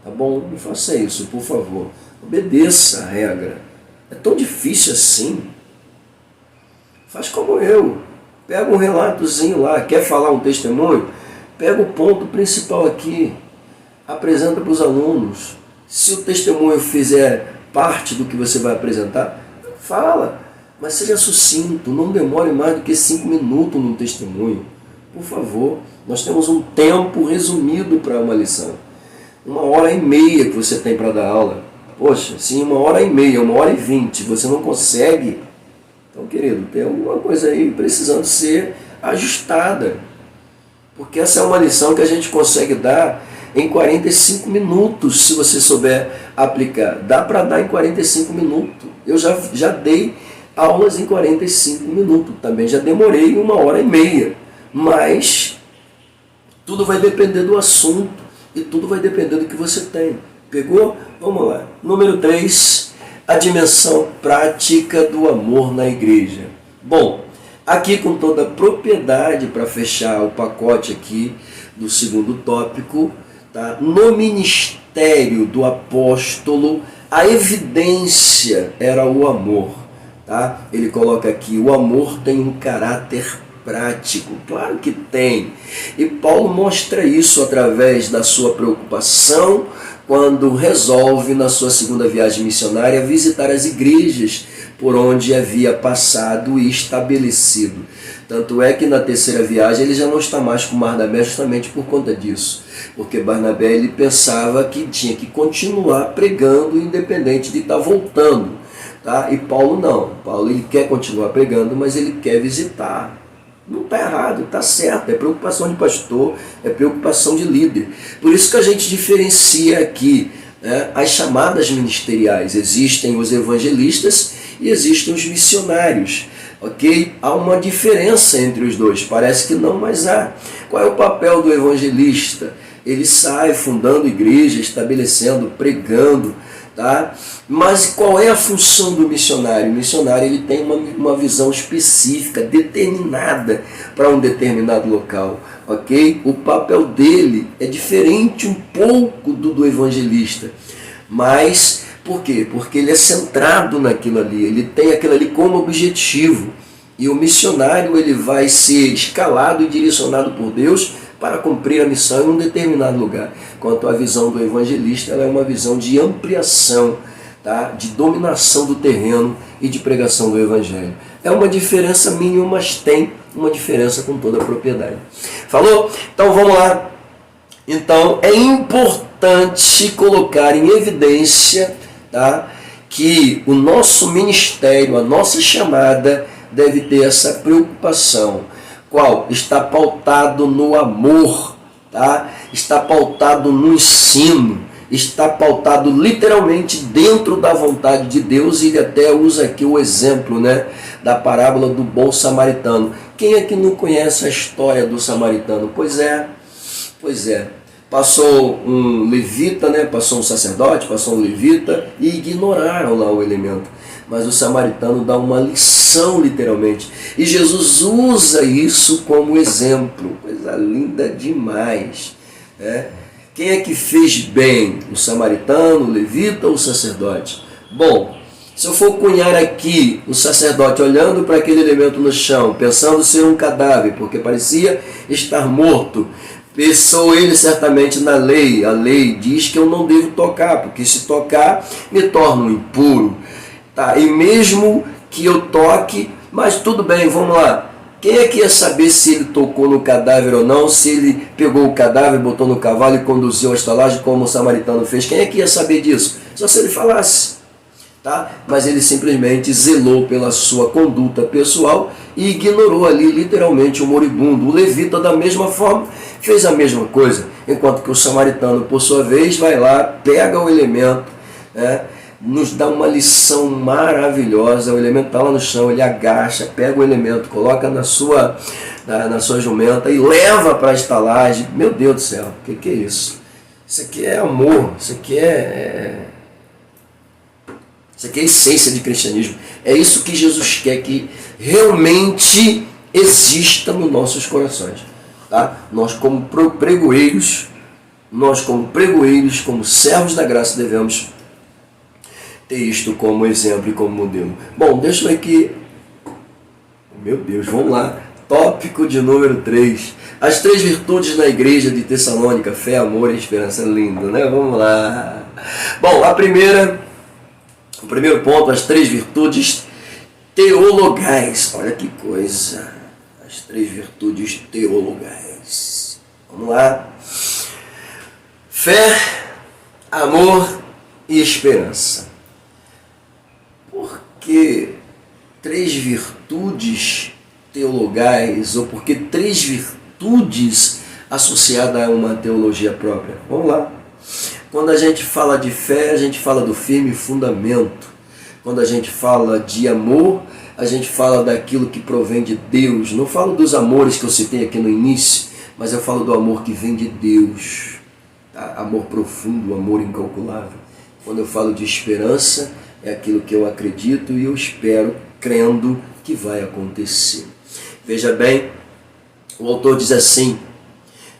tá bom? Não faça isso, por favor. Obedeça a regra. É tão difícil assim? Faz como eu. Pega um relatozinho lá, quer falar um testemunho? Pega o ponto principal aqui, apresenta para os alunos. Se o testemunho fizer parte do que você vai apresentar, fala. Mas seja sucinto, não demore mais do que 5 minutos no testemunho. Por favor, nós temos um tempo resumido para uma lição. 1h30 que você tem para dar aula. Poxa, se 1h30, 1h20 você não consegue, então, querido, tem alguma coisa aí precisando ser ajustada. Porque essa é uma lição que a gente consegue dar em 45 minutos, se você souber aplicar. Dá para dar em 45 minutos. Eu já dei aulas em 45 minutos, também já demorei 1h30. Mas tudo vai depender do assunto e tudo vai depender do que você tem. Pegou? Vamos lá. Número 3, a dimensão prática do amor na igreja. Bom, aqui com toda a propriedade para fechar o pacote aqui do segundo tópico, tá? No ministério do apóstolo, a evidência era o amor, tá? Ele coloca aqui, o amor tem um caráter prático, claro que tem. E Paulo mostra isso através da sua preocupação quando resolve, na sua segunda viagem missionária, visitar as igrejas por onde havia passado e estabelecido. Tanto é que na terceira viagem ele já não está mais com Barnabé justamente por conta disso. Porque Barnabé ele pensava que tinha que continuar pregando independente de estar voltando. Tá? E Paulo não. Paulo ele quer continuar pregando, mas ele quer visitar. Não está errado, está certo. É preocupação de pastor, é preocupação de líder. Por isso que a gente diferencia aqui, né, as chamadas ministeriais. Existem os evangelistas e existem os missionários. Ok? Há uma diferença entre os dois. Parece que não, mas há. Qual é o papel do evangelista? Ele sai fundando igreja, estabelecendo, pregando, tá? Mas qual é a função do missionário? O missionário ele tem uma visão específica, determinada para um determinado local, ok? O papel dele é diferente um pouco do evangelista, mas por quê? Porque ele é centrado naquilo ali, ele tem aquilo ali como objetivo, e o missionário ele vai ser escalado e direcionado por Deus para cumprir a missão em um determinado lugar. Quanto à visão do evangelista, ela é uma visão de ampliação, tá? De dominação do terreno e de pregação do evangelho. É uma diferença mínima, mas tem uma diferença com toda a propriedade. Falou? Então vamos lá. Então é importante colocar em evidência, tá, que o nosso ministério, a nossa chamada deve ter essa preocupação. Qual? Está pautado no amor, tá? Está pautado no ensino, está pautado literalmente dentro da vontade de Deus. E ele até usa aqui o exemplo, né, da parábola do bom samaritano. Quem é que não conhece a história do samaritano? Pois é. Passou um levita, né? Passou um sacerdote, passou um levita e ignoraram lá o elemento. Mas o samaritano dá uma lição literalmente. E Jesus usa isso como exemplo. Coisa linda demais, né? Quem é que fez bem? O samaritano, o levita ou o sacerdote? Bom, se eu for cunhar aqui o sacerdote olhando para aquele elemento no chão, pensando ser um cadáver, porque parecia estar morto, pensou ele certamente na lei. A lei diz que eu não devo tocar, porque se tocar me torno impuro. Tá, e mesmo que eu toque, mas tudo bem, vamos lá. Quem é que ia saber se ele tocou no cadáver ou não, se ele pegou o cadáver, botou no cavalo e conduziu a estalagem como o samaritano fez? Quem é que ia saber disso? Só se ele falasse. Tá? Mas ele simplesmente zelou pela sua conduta pessoal e ignorou ali literalmente o moribundo. O levita da mesma forma fez a mesma coisa, enquanto que o samaritano por sua vez vai lá, pega o elemento, né? Nos dá uma lição maravilhosa. O elemento está lá no chão, ele agacha, pega o elemento, coloca na sua jumenta e leva para a estalagem. Meu Deus do céu, o que é isso? Isso aqui é amor, isso aqui é a essência de cristianismo. É isso que Jesus quer que realmente exista nos nossos corações. Tá? Nós como pregoeiros, como servos da graça, devemos ter isto como exemplo e como modelo. Bom, deixa eu aqui. Meu Deus, vamos lá. Tópico de número 3. As 3 virtudes na igreja de Tessalônica: fé, amor e esperança. Lindo, né? Vamos lá. Bom, o primeiro ponto, as 3 virtudes teologais. Olha que coisa. As 3 virtudes teologais. Vamos lá. Fé, amor e esperança. Por que 3 virtudes teologais, ou por que 3 virtudes associadas a uma teologia própria? Vamos lá. Quando a gente fala de fé, a gente fala do firme fundamento. Quando a gente fala de amor, a gente fala daquilo que provém de Deus. Não falo dos amores que eu citei aqui no início, mas eu falo do amor que vem de Deus. Tá? Amor profundo, amor incalculável. Quando eu falo de esperança, é aquilo que eu acredito e eu espero, crendo que vai acontecer. Veja bem, o autor diz assim: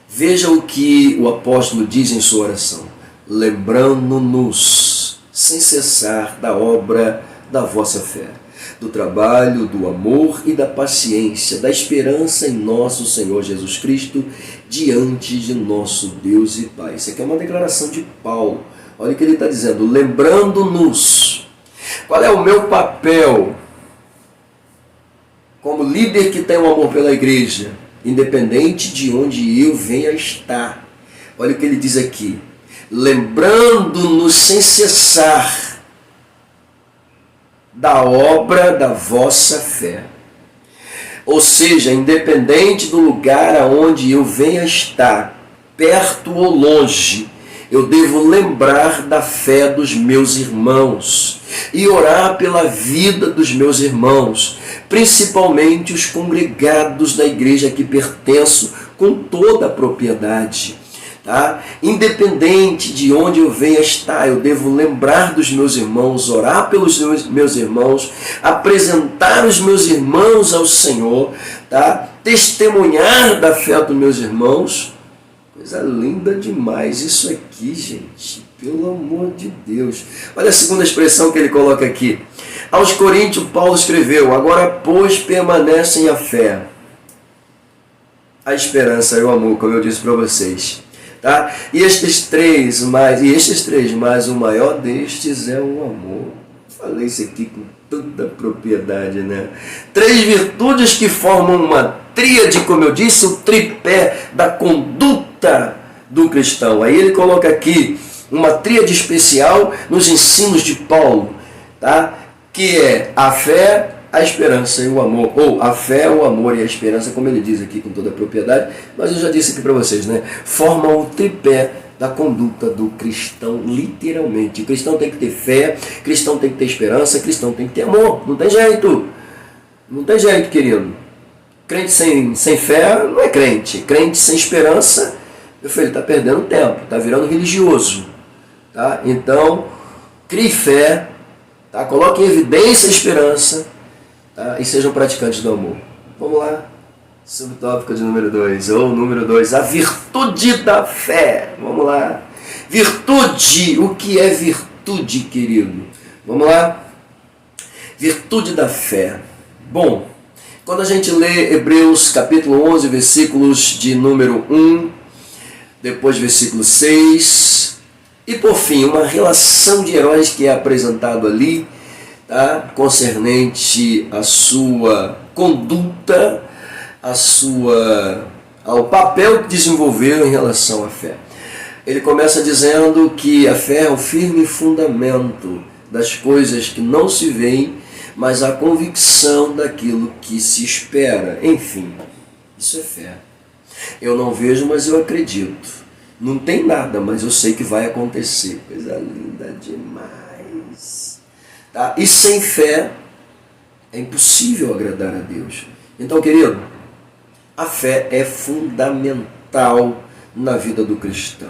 veja o que o apóstolo diz em sua oração: lembrando-nos sem cessar da obra da vossa fé, do trabalho, do amor e da paciência, da esperança em nosso Senhor Jesus Cristo, diante de nosso Deus e Pai. Isso aqui é uma declaração de Paulo. Olha o que ele está dizendo: lembrando-nos. Qual é o meu papel como líder que tem um amor pela igreja, independente de onde eu venha estar? Olha o que ele diz aqui: lembrando-nos sem cessar da obra da vossa fé. Ou seja, independente do lugar aonde eu venha estar, perto ou longe, eu devo lembrar da fé dos meus irmãos e orar pela vida dos meus irmãos, principalmente os congregados da igreja que pertenço com toda a propriedade. Tá? Independente de onde eu venha estar, eu devo lembrar dos meus irmãos, orar pelos meus irmãos, apresentar os meus irmãos ao Senhor, tá? Testemunhar da fé dos meus irmãos. Coisa linda demais isso aqui, gente. Pelo amor de Deus. Olha a segunda expressão que ele coloca aqui. Aos Coríntios, Paulo escreveu: agora, pois, permanecem a fé, a esperança e o amor, como eu disse para vocês. Tá? E estes três, mas o maior destes é o amor. Falei isso aqui com tanta propriedade, né? 3 virtudes que formam uma tríade, como eu disse, o tripé da conduta do cristão. Aí ele coloca aqui uma tríade especial nos ensinos de Paulo, tá? Que é a fé, a esperança e o amor, ou a fé, o amor e a esperança, como ele diz aqui com toda a propriedade, mas eu já disse aqui para vocês, né? Formam o tripé da conduta do cristão, literalmente. O cristão tem que ter fé, cristão tem que ter esperança, cristão tem que ter amor. Não tem jeito. Não tem jeito, querido. Crente sem fé não é crente. Crente sem esperança, meu filho, está perdendo tempo, está virando religioso. Tá? Então, crie fé, tá? Coloque em evidência a esperança, tá? E sejam praticantes do amor. Vamos lá. Subtópico de número 2, ou número 2, a virtude da fé. Vamos lá. Virtude, o que é virtude, querido? Vamos lá. Virtude da fé. Bom, quando a gente lê Hebreus capítulo 11, versículos de número 1, depois versículo 6, e por fim, uma relação de heróis que é apresentado ali, tá? Concernente à sua conduta, ao papel que desenvolveu em relação à fé. Ele começa dizendo que a fé é o firme fundamento das coisas que não se veem, mas a convicção daquilo que se espera. Enfim, isso é fé. Eu não vejo, mas eu acredito. Não tem nada, mas eu sei que vai acontecer. Coisa linda demais. Tá? E sem fé é impossível agradar a Deus. Então, querido, a fé é fundamental na vida do cristão.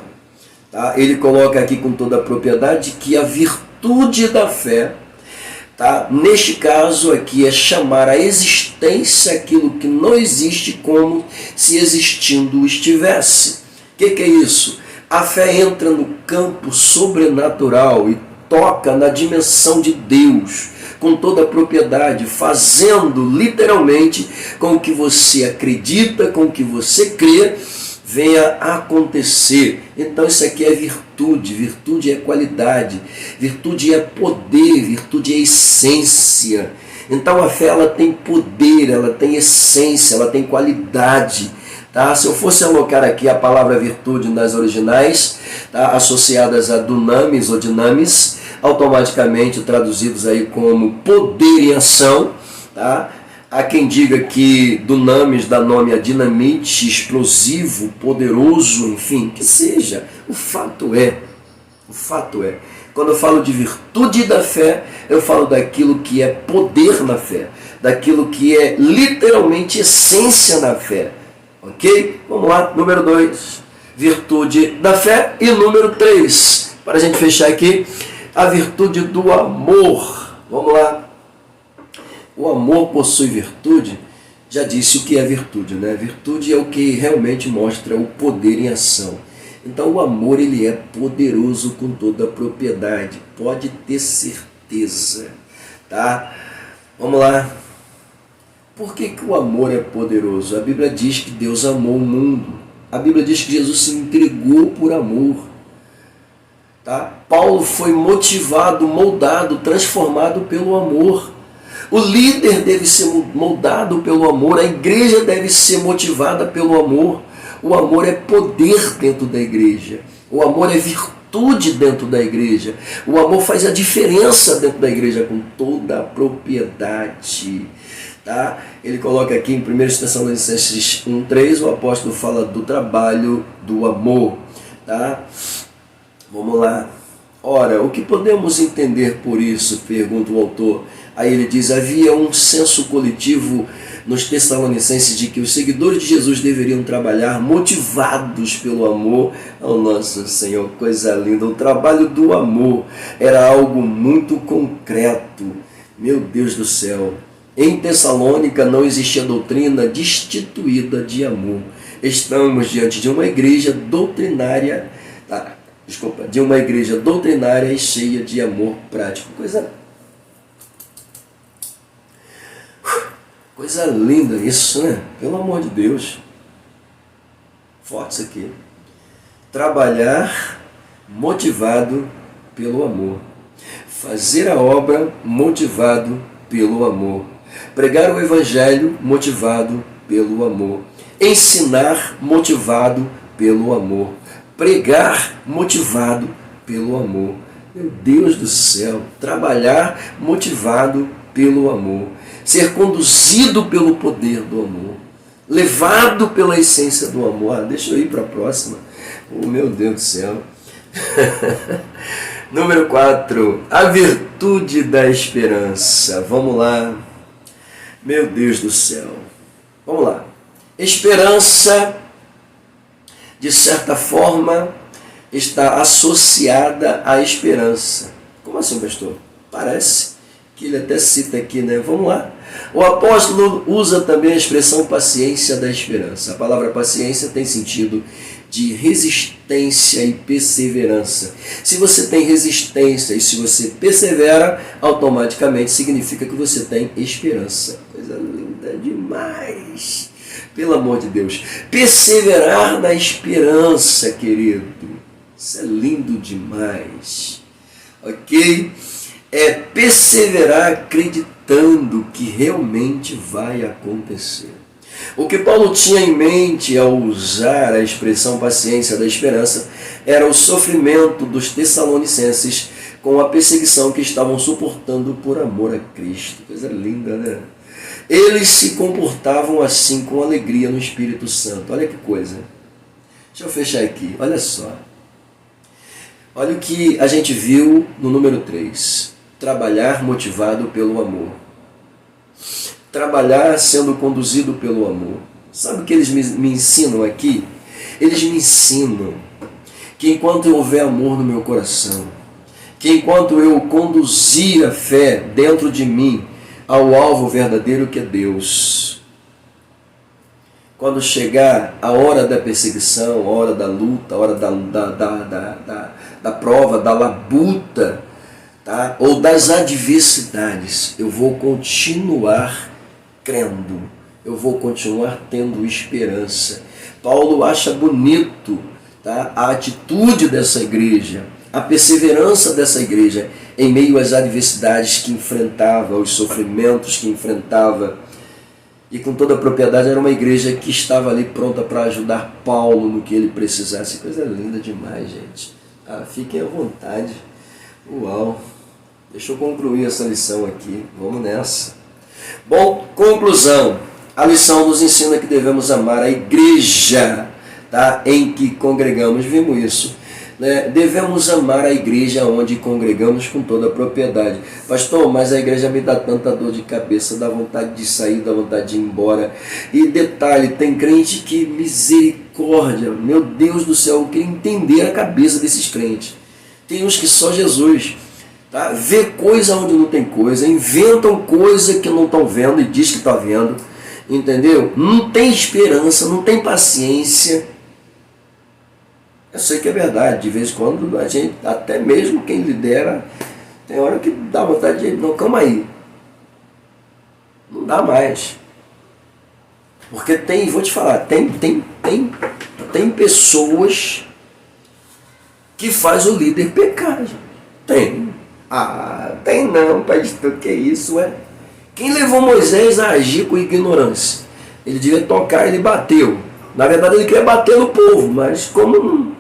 Tá? Ele coloca aqui com toda a propriedade que a virtude da fé, tá? Neste caso aqui, é chamar a existência aquilo que não existe como se existindo estivesse. O que é isso? A fé entra no campo sobrenatural e toca na dimensão de Deus com toda a propriedade, fazendo literalmente com que você acredita, com que você crê, venha a acontecer. Então isso aqui é virtude. Virtude é qualidade, virtude é poder, virtude é essência. Então a fé, ela tem poder, ela tem essência, ela tem qualidade. Tá? Se eu fosse alocar aqui a palavra virtude nas originais, tá? Associadas a dunamis ou dinamis, automaticamente traduzidos aí como poder em ação, tá? Há quem diga que dunamis dá nome a dinamite, explosivo, poderoso, enfim, que seja. O fato é, quando eu falo de virtude da fé, eu falo daquilo que é poder na fé, daquilo que é literalmente essência na fé. Ok? Vamos lá, número 2, virtude da fé. E número 3, para a gente fechar aqui, a virtude do amor. Vamos lá. O amor possui virtude. Já disse o que é virtude, né? Virtude é o que realmente mostra o poder em ação. Então o amor, ele é poderoso com toda a propriedade. Pode ter certeza, tá? Vamos lá. Por que o amor é poderoso? A Bíblia diz que Deus amou o mundo. A Bíblia diz que Jesus se entregou por amor. Tá? Paulo foi motivado, moldado, transformado pelo amor. O líder deve ser moldado pelo amor. A igreja deve ser motivada pelo amor. O amor é poder dentro da igreja. O amor é virtude dentro da igreja. O amor faz a diferença dentro da igreja com toda a propriedade. Tá? Ele coloca aqui em 1 Tessalonicenses 1:3, o apóstolo fala do trabalho do amor. Tá? Vamos lá. Ora, o que podemos entender por isso? Pergunta o autor. Aí ele diz: havia um senso coletivo nos Tessalonicenses de que os seguidores de Jesus deveriam trabalhar motivados pelo amor ao nosso Senhor. Coisa linda. O trabalho do amor era algo muito concreto. Meu Deus do céu. Em Tessalônica não existia doutrina destituída de amor. Estamos diante de uma igreja doutrinária, de uma igreja doutrinária e cheia de amor prático. Coisa linda isso, né? Pelo amor de Deus. Forte isso aqui. Trabalhar motivado pelo amor. Fazer a obra motivado pelo amor. Pregar o evangelho motivado pelo amor. Ensinar motivado pelo amor. Pregar motivado pelo amor. Meu Deus do céu. Trabalhar motivado pelo amor. Ser conduzido pelo poder do amor. Levado pela essência do amor. Deixa eu ir para a próxima. Oh, meu Deus do céu. Número 4. A virtude da esperança. Vamos lá. Meu Deus do céu. Vamos lá. Esperança, de certa forma, está associada à esperança. Como assim, pastor? Parece que ele até cita aqui, né? Vamos lá. O apóstolo usa também a expressão paciência da esperança. A palavra paciência tem sentido de resistência e perseverança. Se você tem resistência e se você persevera, automaticamente significa que você tem esperança. Coisa linda demais. Pelo amor de Deus. Perseverar na esperança, querido. Isso é lindo demais. Ok? É perseverar acreditando que realmente vai acontecer. O que Paulo tinha em mente ao usar a expressão paciência da esperança era o sofrimento dos Tessalonicenses com a perseguição que estavam suportando por amor a Cristo. Coisa linda, né? Eles se comportavam assim com alegria no Espírito Santo. Olha que coisa. Deixa eu fechar aqui. Olha só. Olha o que a gente viu no número 3. Trabalhar motivado pelo amor. Trabalhar sendo conduzido pelo amor. Sabe o que eles me ensinam aqui? Eles me ensinam que enquanto houver amor no meu coração, que enquanto eu conduzir a fé dentro de mim ao alvo verdadeiro que é Deus, quando chegar a hora da perseguição, a hora da luta, a hora da prova, da labuta, tá? Ou das adversidades, eu vou continuar crendo, eu vou continuar tendo esperança. Paulo acha bonito, tá? A atitude dessa igreja, a perseverança dessa igreja em meio às adversidades que enfrentava, aos sofrimentos que enfrentava. E com toda a propriedade era uma igreja que estava ali pronta para ajudar Paulo no que ele precisasse. Coisa linda demais, gente. Fiquem à vontade. Uau! Deixa eu concluir essa lição aqui. Vamos nessa. Bom, conclusão. A lição nos ensina que devemos amar a igreja, tá? Em que congregamos. Vimos isso. Né? Devemos amar a igreja onde congregamos com toda a propriedade. Pastor, mas a igreja me dá tanta dor de cabeça, dá vontade de sair, dá vontade de ir embora. E detalhe, tem crente que, misericórdia, meu Deus do céu, eu queria entender a cabeça desses crentes. Tem uns que só Jesus, tá? Vê coisa onde não tem coisa, inventam coisa que não estão vendo e diz que está vendo, entendeu? Não tem esperança, não tem paciência. Eu sei que é verdade, de vez em quando a gente, até mesmo quem lidera, tem hora que dá vontade de, não, calma aí, não dá mais. Porque tem, vou te falar, tem pessoas que faz o líder pecar, gente. Tem. Tem não, pastor, que isso, é? Quem levou Moisés a agir com ignorância? Ele devia tocar, ele bateu. Na verdade ele queria bater no povo, mas como não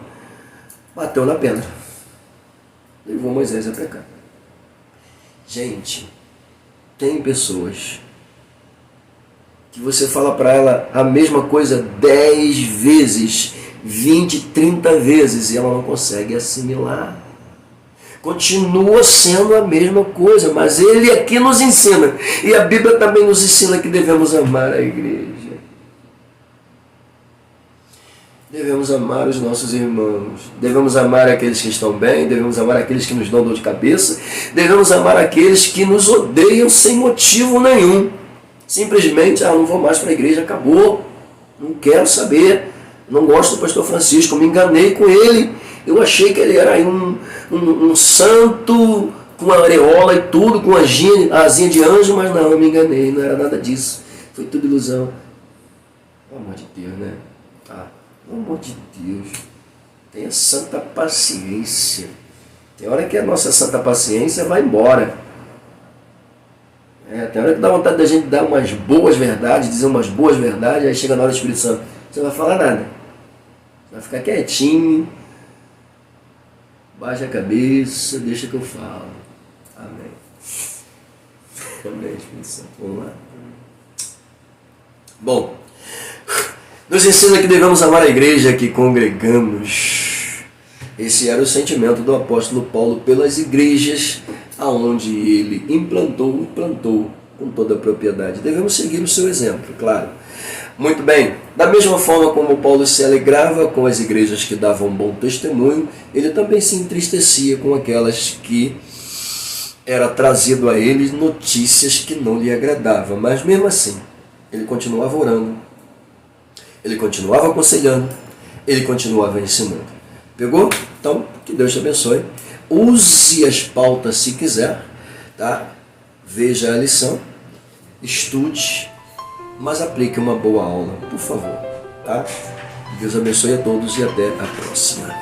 bateu na pedra, levou Moisés a pecar. Gente, tem pessoas que você fala para ela a mesma coisa 10 vezes, 20, 30 vezes e ela não consegue assimilar. Continua sendo a mesma coisa, mas ele aqui nos ensina. E a Bíblia também nos ensina que devemos amar a igreja. Devemos amar os nossos irmãos. Devemos amar aqueles que estão bem. Devemos amar aqueles que nos dão dor de cabeça. Devemos amar aqueles que nos odeiam sem motivo nenhum. Simplesmente, não vou mais para a igreja, acabou. Não quero saber. Não gosto do pastor Francisco, me enganei com ele. Eu achei que ele era um santo com areola e tudo, com asinha de anjo, mas não, eu me enganei, não era nada disso. Foi tudo ilusão. Pelo amor de Deus, né? Pelo amor de Deus. Tenha santa paciência. Tem hora que a nossa santa paciência vai embora. Tem hora que dá vontade da gente dar umas boas verdades, dizer umas boas verdades, aí chega na hora do Espírito Santo. Você não vai falar nada. Você vai ficar quietinho. Baixa a cabeça, deixa que eu falo. Amém. Amém, Espírito Santo. Vamos lá. Bom, nos ensina que devemos amar a igreja que congregamos. Esse era o sentimento do apóstolo Paulo pelas igrejas aonde ele implantou e plantou com toda a propriedade. Devemos seguir o seu exemplo, claro. Muito bem, da mesma forma como Paulo se alegrava com as igrejas que davam bom testemunho, ele também se entristecia com aquelas que era trazido a ele notícias que não lhe agradavam. Mas mesmo assim, ele continuava orando, ele continuava aconselhando, ele continuava ensinando. Pegou? Então, que Deus te abençoe. Use as pautas se quiser, tá? Veja a lição, estude, mas aplique uma boa aula, por favor, tá? Deus abençoe a todos e até a próxima.